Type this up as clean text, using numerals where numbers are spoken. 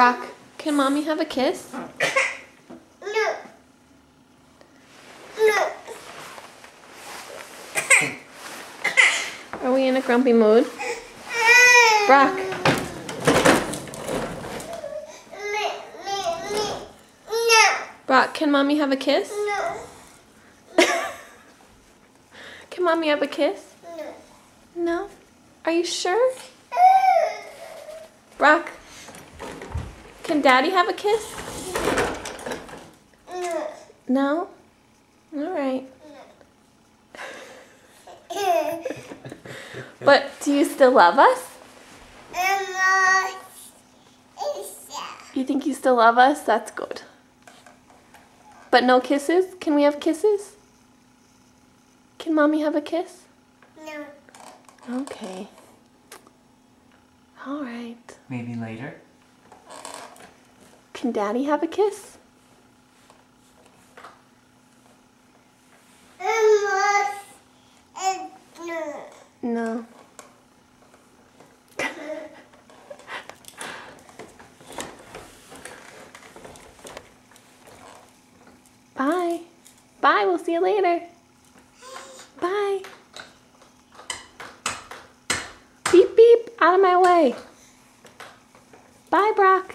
Brock, can mommy have a kiss? No. No. Are we in a grumpy mood? Brock. No. Brock, can mommy have a kiss? No. Can mommy have a kiss? No. No? Are you sure? Brock, can daddy have a kiss? No. No? Alright. But do you still love us? You think you still love us? That's good. But no kisses? Can we have kisses? Can mommy have a kiss? No. Okay. Alright. Maybe later. Can daddy have a kiss? No. Bye. Bye, we'll see you later. Bye. Beep beep, out of my way. Bye, Brock.